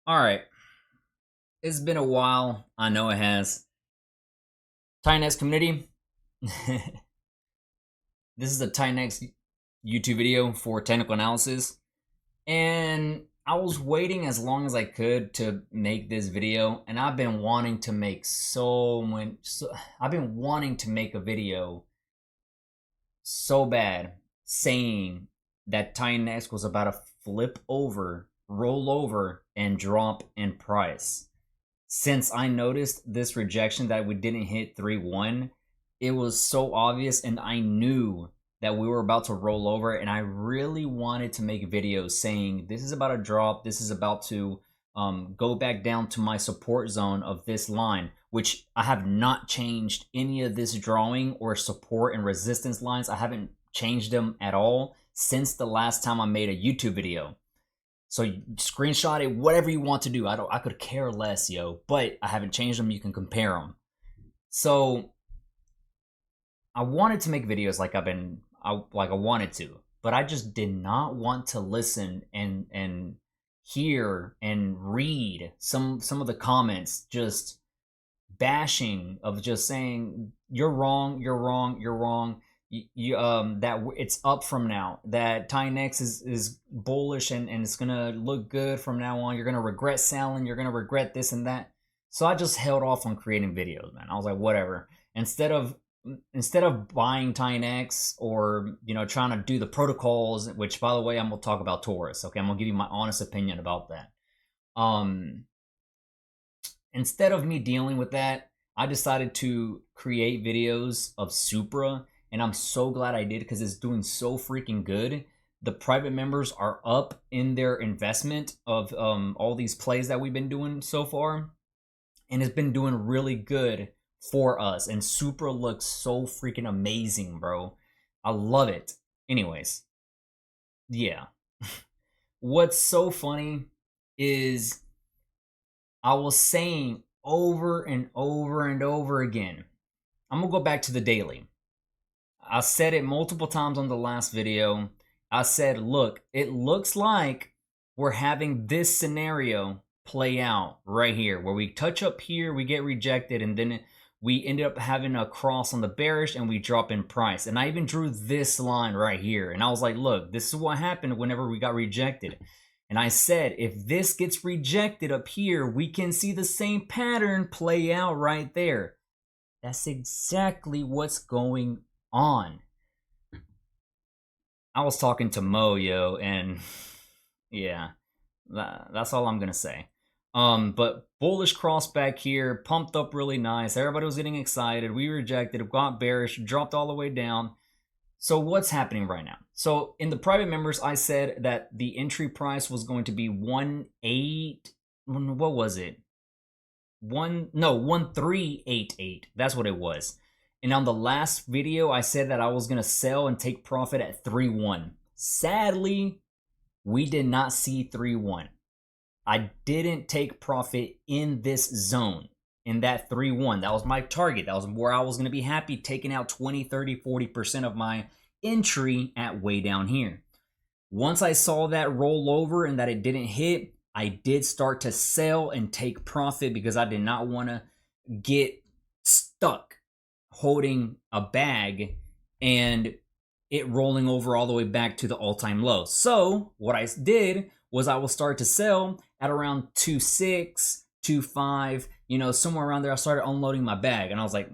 All right. It's been a while. I know it has. Titanx community. This is a Titanx YouTube video for technical analysis. And I was waiting as long as I could to make this video. And I've been wanting to make I've been wanting to make a video so bad saying that Titanx was about to flip over, roll over, and drop in price. Since I noticed this rejection that we didn't hit 3-1, it was so obvious and I knew that we were about to roll over, and I really wanted to make videos saying this is about to drop, this is about to go back down to my support zone of this line, which I have not changed any of this drawing or support and resistance lines. I haven't changed them at all since the last time I made a YouTube video. So screenshot it, whatever you want to do. I could care less, yo. But I haven't changed them. You can compare them. So I wanted to make videos like I wanted to, but I just did not want to listen and hear and read some of the comments just bashing of just saying you're wrong, you're wrong, you're wrong. That it's up from now, that Titanx is bullish and it's gonna look good from now on. You're gonna regret selling, you're gonna regret this and that. So I just held off on creating videos, man. I was like, whatever. Instead of buying Titanx or trying to do the protocols, which by the way I'm gonna talk about Taurus. Okay, I'm gonna give you my honest opinion about that. um Instead of me dealing with that, I decided to create videos of Supra, and I'm so glad I did because it's doing so freaking good. The private members are up in their investment of all these plays that we've been doing so far, and it's been doing really good for us. And Supra looks so freaking amazing, bro. I love it. Anyways, yeah. What's so funny is I was saying over and over and over again. I'm gonna go back to the daily. I said it multiple times on the last video. I said, look, it looks like we're having this scenario play out right here, where we touch up here, we get rejected, and then we ended up having a cross on the bearish and we drop in price. And I even drew this line right here. And I was like, look, this is what happened whenever we got rejected. And I said, if this gets rejected up here, we can see the same pattern play out right there. That's exactly what's going on. I was talking to Mo, yo, and yeah, that's all I'm gonna say. But bullish cross back here, pumped up really nice. Everybody was getting excited. We rejected, got bearish, dropped all the way down. So what's happening right now? So in the private members, I said that the entry price was going to be 1.8. What was it? 1.388. That's what it was. And on the last video, I said that I was gonna sell and take profit at 3.1. Sadly, we did not see 3.1. I didn't take profit in this zone, in that 3.1. That was my target. That was where I was going to be happy, taking out 20, 30, 40% of my entry at way down here. Once I saw that roll over and that it didn't hit, I did start to sell and take profit because I did not want to get stuck holding a bag and it rolling over all the way back to the all-time low. So what I did was I will start to sell at around 2.6, 2.5, somewhere around there. I started unloading my bag and I was like,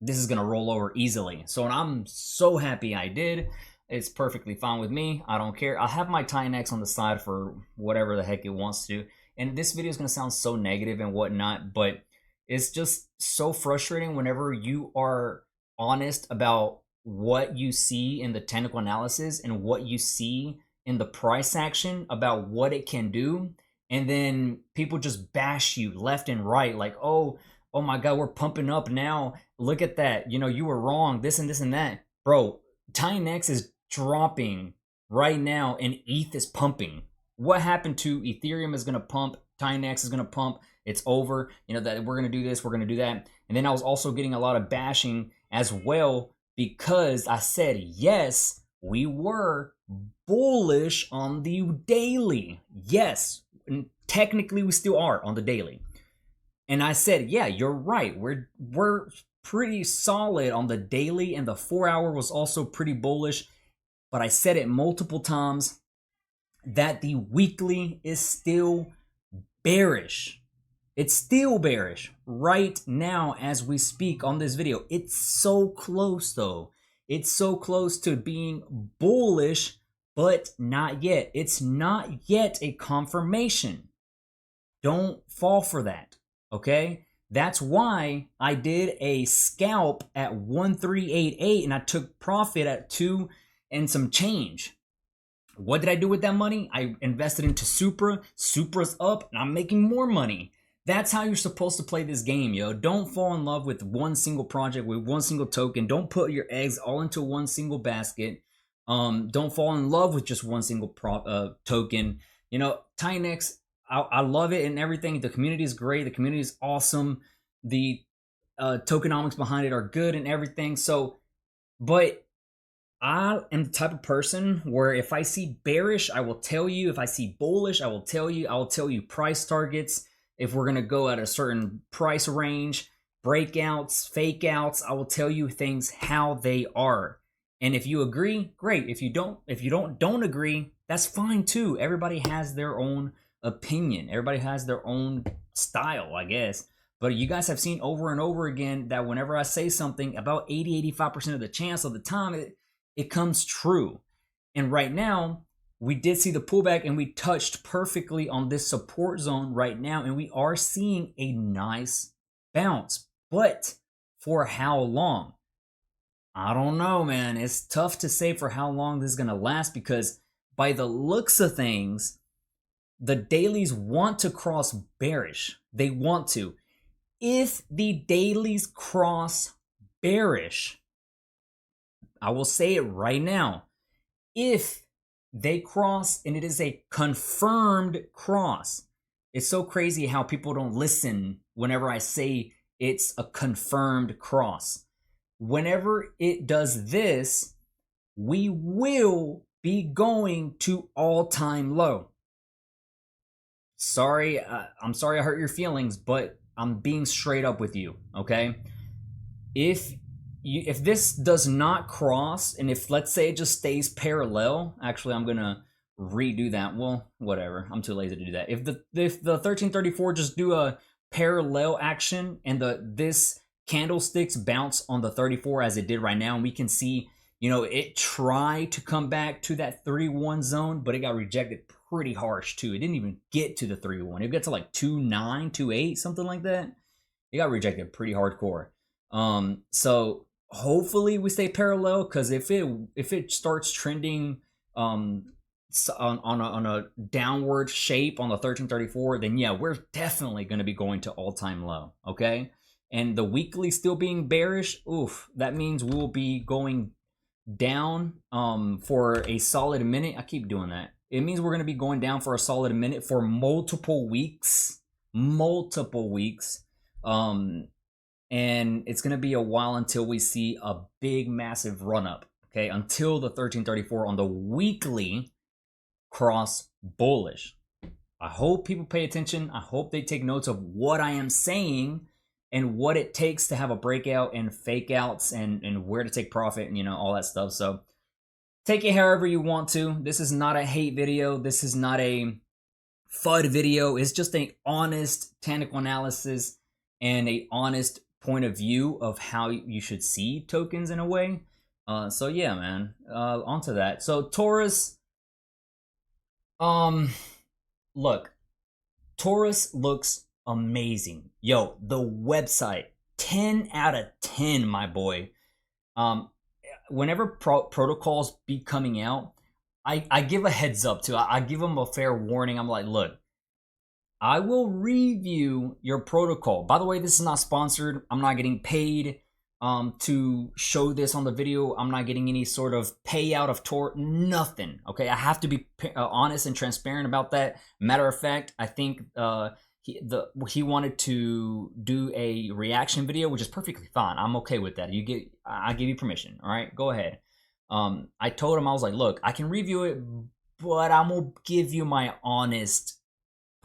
this is gonna roll over easily. So, and I'm so happy I did. It's perfectly fine with me. I don't care. I have my Titanx on the side for whatever the heck it wants to. And this video is gonna sound so negative and whatnot, but it's just so frustrating whenever you are honest about what you see in the technical analysis and what you see in the price action about what it can do, and then people just bash you left and right, like, oh my god, we're pumping up now, look at that, you were wrong, this and this and that. Bro, Titanx is dropping right now and ETH is pumping. What happened to Ethereum is going to pump, Titanx is going to pump, it's over, that we're going to do this, we're going to do that. And then I was also getting a lot of bashing as well because I said, yes, we were bullish on the daily. Yes, technically we still are on the daily. And I said, yeah, you're right. We're pretty solid on the daily, and the 4-hour was also pretty bullish. But I said it multiple times that the weekly is still bearish. It's still bearish right now as we speak on this video. It's so close though. It's so close to being bullish, but not yet. It's not yet a confirmation. Don't fall for that, okay? That's why I did a scalp at 1388 and I took profit at 2 and some change. What did I do with that money? I invested into Supra. Supra's up and I'm making more money. That's how you're supposed to play this game, yo. Don't fall in love with one single project, with one single token. Don't put your eggs all into one single basket. Don't fall in love with just one single token. You know, Titanx, I love it and everything. The community is great. The community is awesome. The tokenomics behind it are good and everything. So, but I am the type of person where if I see bearish, I will tell you. If I see bullish, I will tell you. I will tell you price targets. If we're going to go at a certain price range, breakouts, fake outs, I will tell you things how they are. And if you agree, great. If you don't agree, that's fine too. Everybody has their own opinion. Everybody has their own style, I guess. But you guys have seen over and over again that whenever I say something, about 80-85% of the chance of the time, it comes true. And right now, we did see the pullback and we touched perfectly on this support zone right now. And we are seeing a nice bounce. But for how long? I don't know, man. It's tough to say for how long this is going to last because by the looks of things, the dailies want to cross bearish. They want to. If the dailies cross bearish, I will say it right now. If they cross and it is a confirmed cross, it's so crazy how people don't listen whenever I say it's a confirmed cross. Whenever it does this, we will be going to all-time low. Sorry, I'm sorry I hurt your feelings, but I'm being straight up with you, okay? If this does not cross, and if let's say it just stays parallel, actually I'm gonna redo that. Well, whatever. I'm too lazy to do that. If the 1334 just do a parallel action and this candlesticks bounce on the 34 as it did right now, and we can see, you know, it tried to come back to that 3-1 zone, but it got rejected pretty harsh too. It didn't even get to the 3-1. It got to like 2-9, 2-8, something like that. It got rejected pretty hardcore. So hopefully we stay parallel, because if it starts trending on a downward shape on the 1334, then yeah, we're definitely going to be going to all-time low. Okay, and the weekly still being bearish, oof, that means we will be going down for a solid minute. I keep doing that. It means we're going to be going down for a solid minute for multiple weeks. And it's going to be a while until we see a big, massive run up, okay? Until the 1334 on the weekly cross bullish. I hope people pay attention. I hope they take notes of what I am saying and what it takes to have a breakout and fake outs and where to take profit and, you know, all that stuff. So take it however you want to. This is not a hate video. This is not a FUD video. It's just an honest technical analysis and a honest point of view of how you should see tokens in a way. So yeah, man, onto that. So Taurus, look, Taurus looks amazing. Yo, the website, 10 out of 10, my boy. Whenever protocols be coming out, I give a heads up to, I give them a fair warning. I'm like, look, I will review your protocol. By the way, this is not sponsored. I'm not getting paid to show this on the video. I'm not getting any sort of payout of nothing. Okay, I have to be honest and transparent about that. Matter of fact, I think he wanted to do a reaction video, which is perfectly fine. I'm okay with that. I give you permission. All right, go ahead. I told him, I was like, look, I can review it, but I'm gonna give you my honest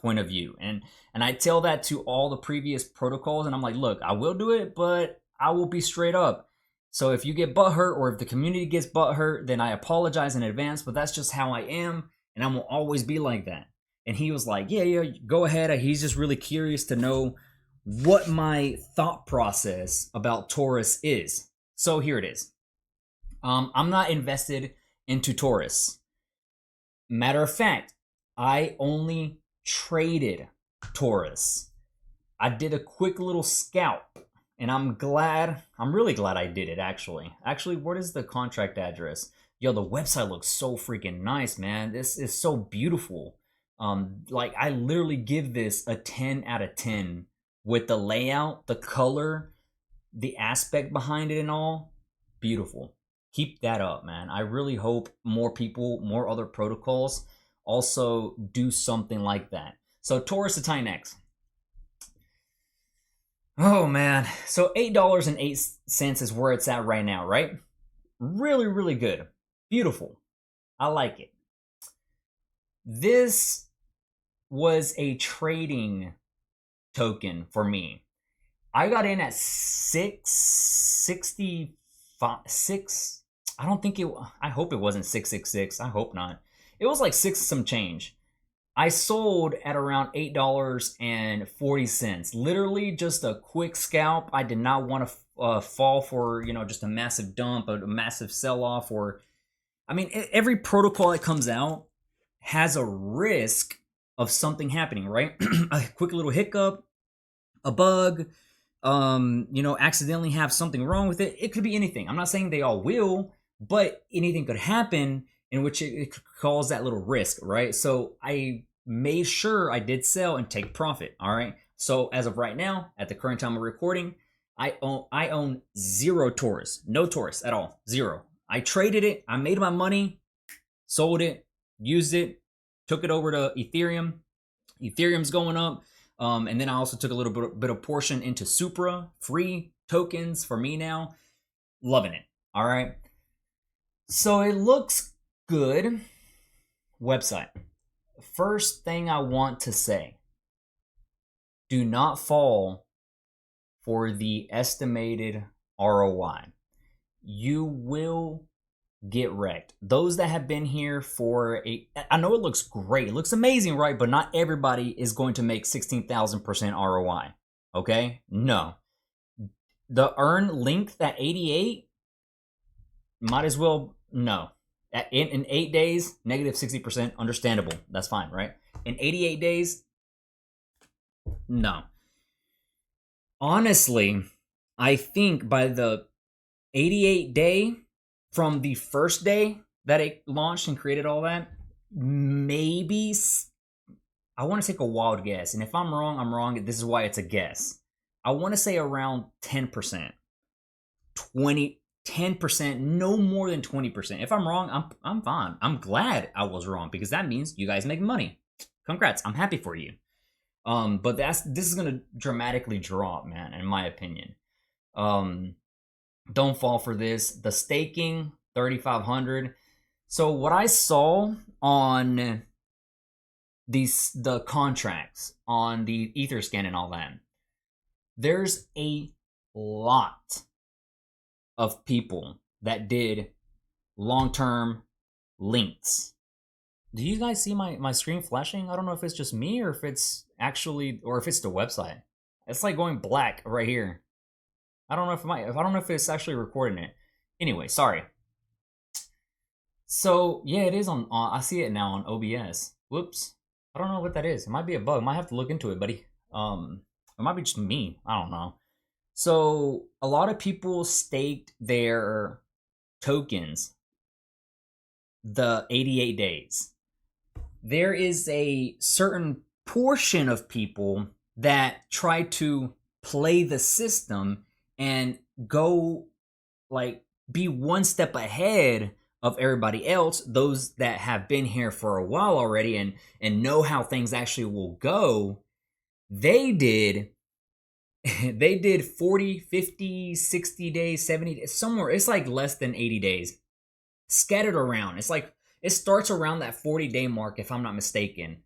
point of view. And I tell that to all the previous protocols, and I'm like, look, I will do it, but I will be straight up. So if you get butthurt or if the community gets butthurt, then I apologize in advance, but that's just how I am, and I will always be like that. And he was like, yeah, go ahead. He's just really curious to know what my thought process about Taurus is. So here it is. I'm not invested into Taurus. Matter of fact, I only traded Taurus. I did a quick little scalp, and I'm really glad I did it, actually. Actually, what is the contract address? Yo, the website looks so freaking nice, man. This is so beautiful. Like, I literally give this a 10 out of 10 with the layout, the color, the aspect behind it and all. Beautiful. Keep that up, man. I really hope more people, more other protocols also do something like that. So Torus to Titanx. Oh man. So $8.08 is where it's at right now, right? Really, really good. Beautiful. I like it. This was a trading token for me. I got in at 665. I don't think it. I hope it wasn't 666. I hope not. It was like six some change. I sold at around $8.40. Literally just a quick scalp. I did not want to fall for, you know, just a massive dump, a massive sell off, or I mean, every protocol that comes out has a risk of something happening, right? A quick little hiccup, a bug, you know, accidentally have something wrong with it. It could be anything. I'm not saying they all will, but anything could happen in which it could cause that little risk, right? So I made sure I did sell and take profit, all right? So as of right now, at the current time of recording, I own zero Taurus, no Taurus at all, zero. I traded it, I made my money, sold it, used it, took it over to Ethereum. Ethereum's going up. And then I also took a little bit of portion into Supra, free tokens for me now. Loving it. All right. So it looks good. Website. First thing I want to say, do not fall for the estimated ROI. You will get wrecked. Those that have been here for I know it looks great, it looks amazing, right? But not everybody is going to make 16,000% ROI. Okay? No. The earn length at 88, might as well, no. In 8 days, negative 60%, understandable. That's fine, right? In 88 days, no. Honestly, I think by the 88 day, from the first day that it launched and created all that, maybe, I want to take a wild guess. And if I'm wrong, I'm wrong. This is why it's a guess. I want to say around 10%, 10%, no more than 20%. If I'm wrong, I'm fine. I'm glad I was wrong, because that means you guys make money. Congrats. I'm happy for you. But this is going to dramatically drop, man, in my opinion. Don't fall for this. The staking, 3,500. So what I saw on the contracts on the Etherscan and all that, there's a lot of people that did long-term links. Do you guys see my screen flashing? I don't know if it's just me or if it's actually, or if it's the website. It's like going black right here. I don't know if I don't know if it's actually recording it. Anyway, sorry. So yeah, it is on. I see it now on OBS. Whoops. I don't know what that is. It might be a bug. Might have to look into it, buddy. It might be just me. I don't know. So a lot of people staked their tokens the 88 days. There is a certain portion of people that try to play the system and go, like, be one step ahead of everybody else, those that have been here for a while already and know how things actually will go. They did 40, 50, 60 days, 70 days, somewhere. It's like less than 80 days scattered around. It's like it starts around that 40-day mark, if I'm not mistaken.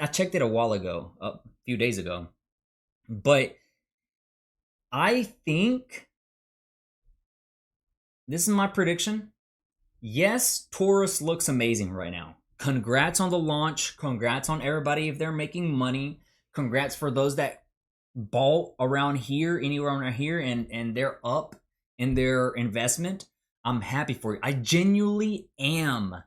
I checked it a while ago, a few days ago. But I think this is my prediction. Yes, Taurus looks amazing right now. Congrats on the launch. Congrats on everybody if they're making money. Congrats for those that bought around here, anywhere around here, and they're up in their investment. I'm happy for you. I genuinely am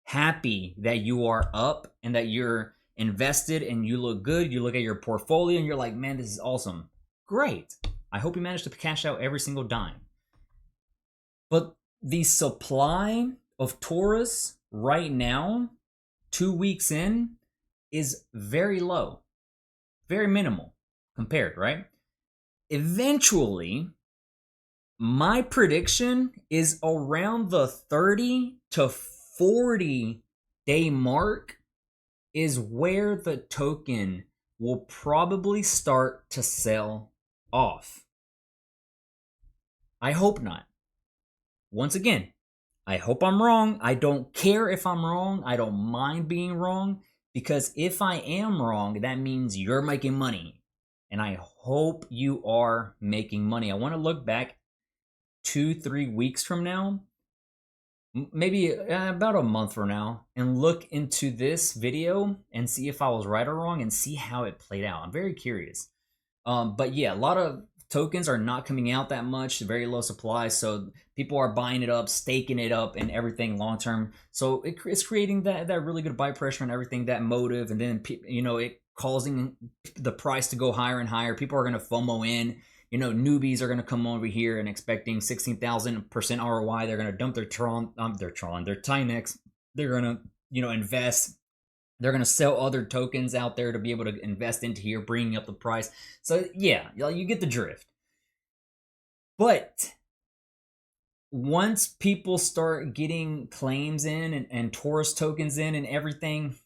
happy that you are up and that you're invested and you look good. You look at your portfolio and you're like, man, this is awesome. Great. I hope you manage to cash out every single dime. But the supply of Taurus right now, 2 weeks in, is very low, very minimal compared, right? Eventually, my prediction is around the 30 to 40 day mark is where the token will probably start to sell off. I hope not. Once again, I hope I'm wrong. I don't care if I'm wrong. I don't mind being wrong, because if I am wrong, that means you're making money. And I hope you are making money. I want to look back 2-3 weeks from now, maybe about a month from now, and look into this video and see if I was right or wrong and see how it played out. I'm very curious. But yeah, a lot of tokens are not coming out that much, very low supply, so people are buying it up, staking it up and everything long term. So it's creating that really good buy pressure and everything, that motive, and then it causing the price to go higher and higher. People are going to FOMO in. Newbies are going to come over here and expecting 16,000% ROI. They're going to dump their Titanx. They're going to invest. They're going to sell other tokens out there to be able to invest into here, bringing up the price. So yeah, you get the drift. But once people start getting claims in and Taurus tokens in and everything,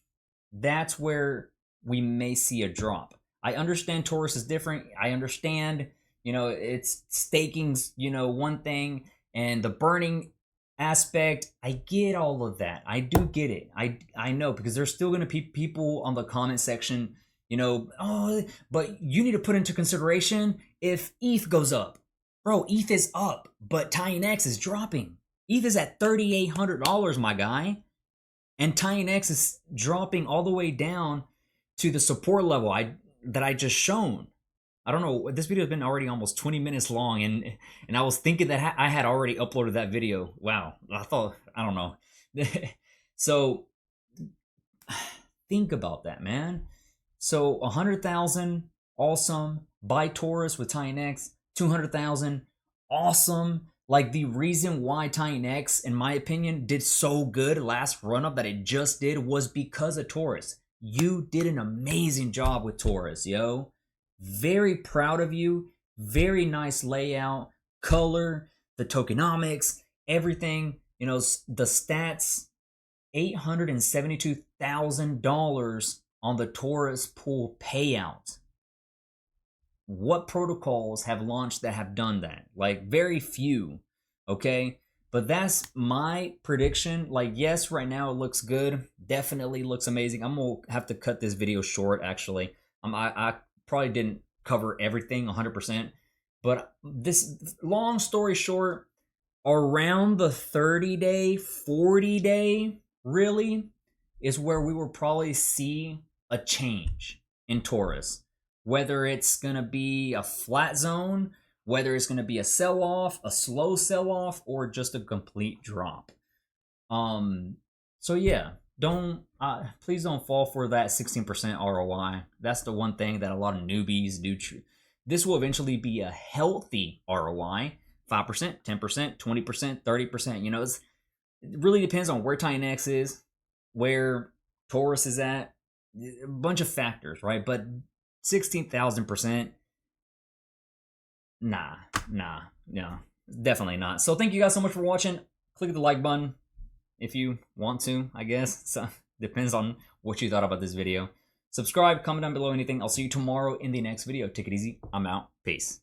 that's where we may see a drop. I understand Taurus is different. I understand, it's staking's, one thing, and the burning aspect, I get all of that. I do get it. I know, because there's still going to be people on the comment section, oh, but you need to put into consideration if ETH goes up. Bro, ETH is up, but Titanx is dropping. ETH is at $3,800, my guy, and Titanx is dropping all the way down to the support level that I just shown. I don't know, this video has been already almost 20 minutes long, and I was thinking that I had already uploaded that video. Wow, I don't know. So think about that, man. So 100,000, awesome. Buy Taurus with Titanx. 200,000, awesome. Like, the reason why Titanx, in my opinion, did so good last run up that it just did was because of Taurus. You did an amazing job with Taurus, yo. Very proud of you. Very nice layout, color, the tokenomics, everything. The stats, $872,000 on the Taurus pool payout. What protocols have launched that have done that? Like, very few, okay? But that's my prediction. Like, yes, right now it looks good. Definitely looks amazing. I'm going to have to cut this video short, actually. I probably didn't cover everything 100%. But this, long story short, around the 30-day, 40-day, really, is where we will probably see a change in Taurus. Whether it's going to be a flat zone, whether it's going to be a sell-off, a slow sell-off, or just a complete drop. So yeah, please don't fall for that 16% ROI. That's the one thing that a lot of newbies do. This will eventually be a healthy ROI, 5%, 10%, 20%, 30%. It really depends on where Titanx is, where Taurus is at, a bunch of factors, right? But 16,000%, nah, definitely not. So thank you guys so much for watching. Click the like button if you want to, I guess. So depends on what you thought about this video. Subscribe, comment down below anything. I'll see you tomorrow in the next video. Take it easy. I'm out. Peace.